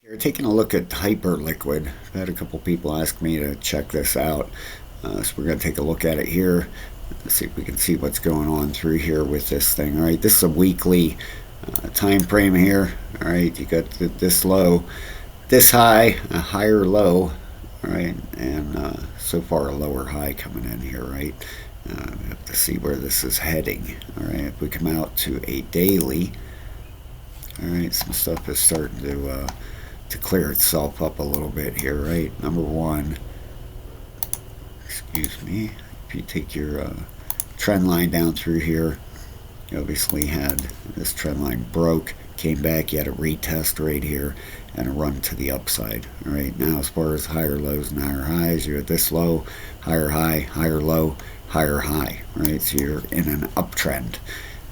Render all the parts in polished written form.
You're taking a look at Hyperliquid. I've had a couple people ask me to check this out. So we're going to take a look at it here. Let's see if we can see what's going on through here with this thing. All right, this is a weekly time frame here. All right, you got this low, this high, a higher low. All right, and so far a lower high coming in here. Right, we have to see where this is heading. All right, if we come out to a daily, all right, some stuff is starting to clear itself up a little bit here, right? Number one, excuse me, if you take your trend line down through here, you obviously had this trend line broke, came back, you had a retest right here, and a run to the upside. All right, now as far as higher lows and higher highs, you're at this low, higher high, higher low, higher high, right? So you're in an uptrend.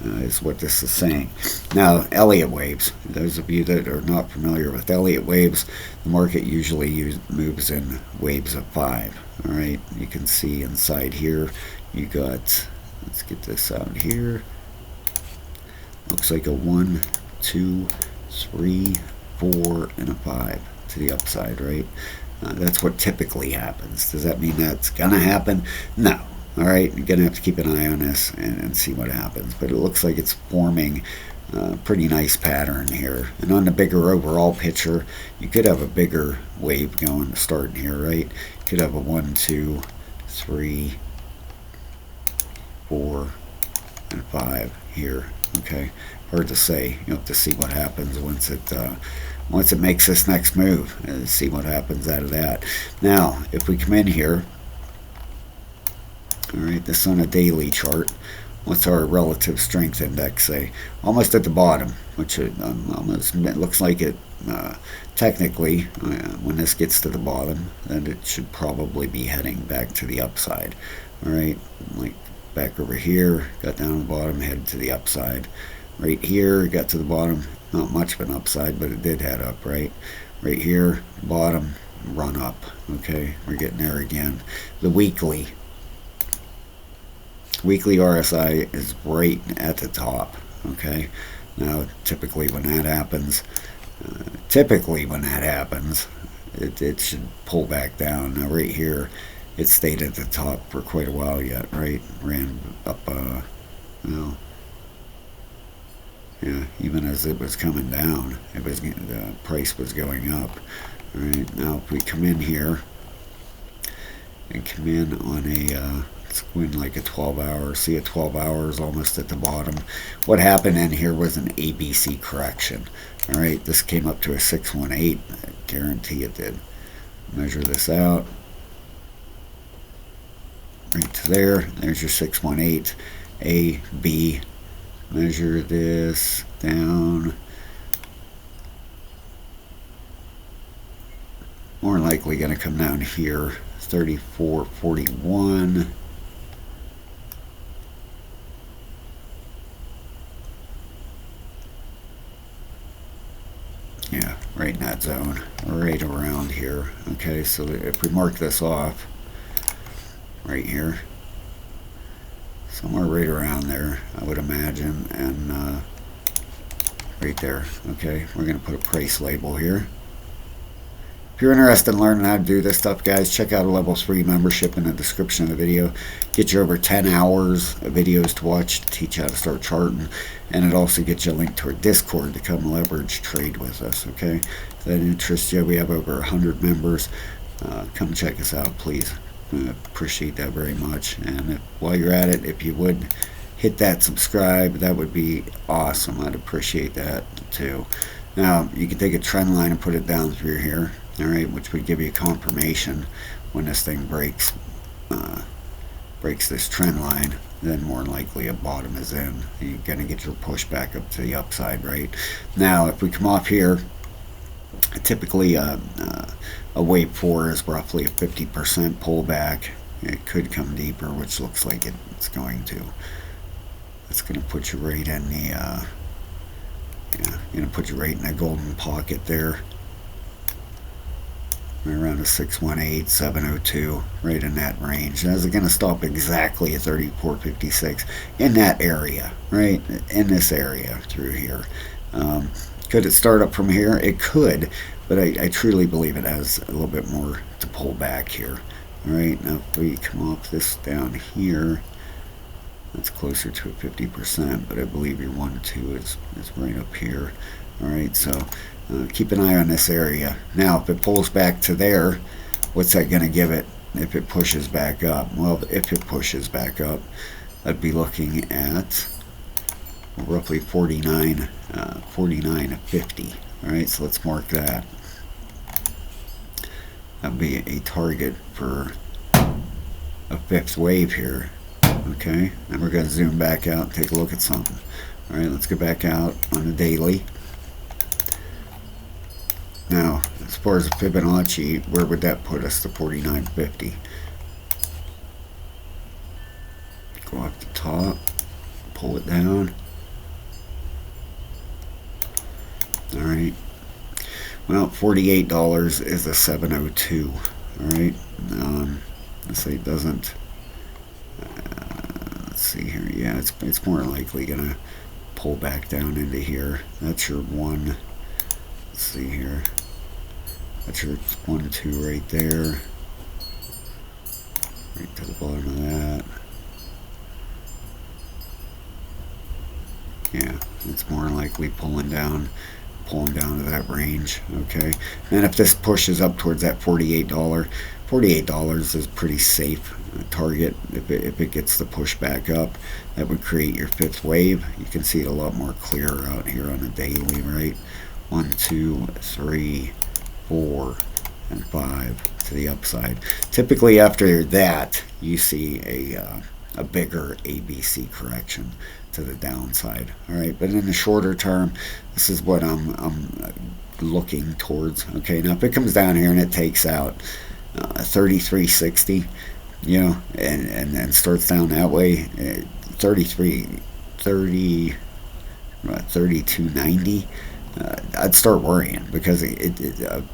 Is what this is saying. Now, Elliott waves. Those of you that are not familiar with Elliott waves, the market usually moves in waves of 5. All right, you can see inside here, you got, let's get this out here. Looks like a 1, 2, 3, 4, and a 5 to the upside, right? That's what typically happens. Does that mean that's going to happen? No. All right, you're going to have to keep an eye on this and see what happens. But it looks like it's forming a pretty nice pattern here. And on the bigger overall picture, you could have a bigger wave going starting here, right? You could have a 1, 2, 3, 4, and 5 here. Okay, hard to say. You have to see what happens once it makes this next move. And see what happens out of that. Now, if we come in here. All right, this is on a daily chart. What's our relative strength index say? Almost at the bottom, which it looks like it technically, when this gets to the bottom, then it should probably be heading back to the upside. All right, like back over here, got down to the bottom, headed to the upside. Right here, got to the bottom, not much of an upside, but it did head up, right? Right here, bottom, run up. Okay, we're getting there again. The weekly RSI is right at the top. Okay, now typically when that happens, it should pull back down. Now right here, it stayed at the top for quite a while yet, right? Ran up, well, yeah, even as it was coming down, the price was going up. All right, now if we come in here and come in on a let's go in like a 12 hour, see a 12 hours almost at the bottom. What happened in here was an ABC correction. All right, this came up to a 618. I guarantee it did. Measure this out. Right to there. There's your 618. A, B. Measure this down. More likely going to come down here. 34.41. Yeah, right in that zone, right around here. Okay, so if we mark this off, right here, somewhere right around there, I would imagine, and right there. Okay, we're going to put a price label here. If you're interested in learning how to do this stuff, guys, check out a level 3 membership in the description of the video. Get you over 10 hours of videos to watch to teach you how to start charting. And it also gets you a link to our Discord to come leverage trade with us, okay? If that interests you, we have over 100 members. Come check us out, please. Appreciate that very much. And while you're at it, if you would hit that subscribe, that would be awesome. I'd appreciate that too. Now, you can take a trend line and put it down through here. All right, which would give you confirmation when this thing breaks this trend line. Then more likely a bottom is in. You're gonna get your push back up to the upside, right? Now, if we come off here, typically a wave 4 is roughly a 50% pullback. It could come deeper, which looks like it's going to. It's gonna put you right in the gonna put you right in the golden pocket there. Around a 618, 702, right in that range. Now, is it going to stop exactly at 34.56 in that area, right? In this area through here. Could it start up from here? It could, but I truly believe it has a little bit more to pull back here. All right, now if we come off this down here, that's closer to 50%, but I believe your 1-2 is right up here. All right, so keep an eye on this area. Now, if it pulls back to there, what's that going to give it if it pushes back up? Well, if it pushes back up, I'd be looking at roughly 49.50. All right, so let's mark that. That'd be a target for a fifth wave here. Okay, and we're going to zoom back out and take a look at something. All right, let's go back out on the daily. Now, as far as the Fibonacci, where would that put us? The 49.50. Go up the top, pull it down. All right. Well, $48 is a 702. All right. Let's say it doesn't. Let's see here. Yeah, it's more likely gonna pull back down into here. That's your one. Let's see here. That's your 1-2 right there. Right to the bottom of that. Yeah, it's more likely pulling down to that range. Okay, and if this pushes up towards that $48 is pretty safe target. If it gets the push back up, that would create your fifth wave. You can see it a lot more clearer out here on the daily, right? 1, 2, 3, 4, and 5 to the upside. Typically after that, you see a bigger ABC correction to the downside. All right, but in the shorter term, this is what I'm looking towards. Okay, now if it comes down here and it takes out 33.60, you know, and starts down that way, 32.90, I'd start worrying, because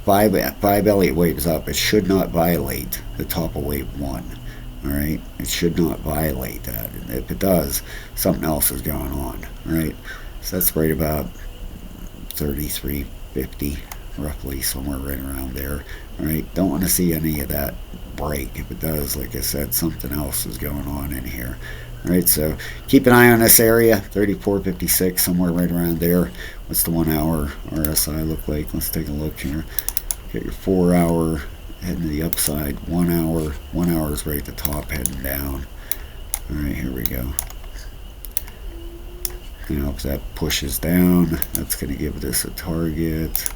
five Elliott waves up, it should not violate the top of wave 1. All right, it should not violate that. If it does, something else is going on. All right, so that's right about 33.50, roughly, somewhere right around there. All right, don't want to see any of that break. If it does, like I said, something else is going on in here. All right, so keep an eye on this area, 34.56, somewhere right around there. What's the 1 hour RSI look like? Let's take a look here. Get your 4 hour heading to the upside. 1 hour is right at the top, heading down. All right, here we go. Now if that pushes down, that's going to give this a target.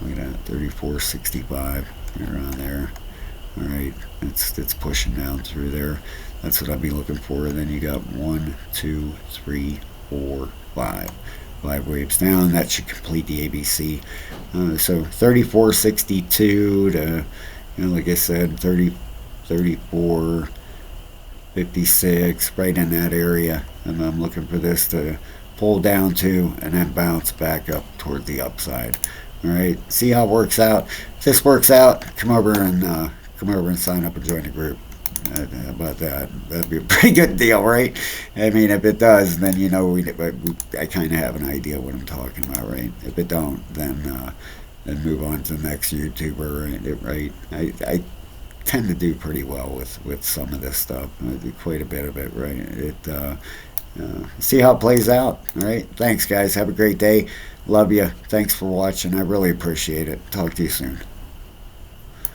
Look at that, 34.65, right around there. All right, it's pushing down through there. That's what I'd be looking for. And then you got 1, 2, 3, 4, 5. 5 waves down. That should complete the ABC. So 34.62 to, like I said, 34.56, right in that area. And I'm looking for this to pull down to and then bounce back up toward the upside. All right, see how it works out. If this works out, come over and sign up and join the group. How about that? That'd be a pretty good deal, right? I mean, if it does, then I kind of have an idea what I'm talking about, right? If it don't, then move on to the next YouTuber, right? I tend to do pretty well with some of this stuff. I do quite a bit of it, right? See how it plays out. All right. Thanks, guys. Have a great day. Love you. Thanks for watching. I really appreciate it. Talk to you soon.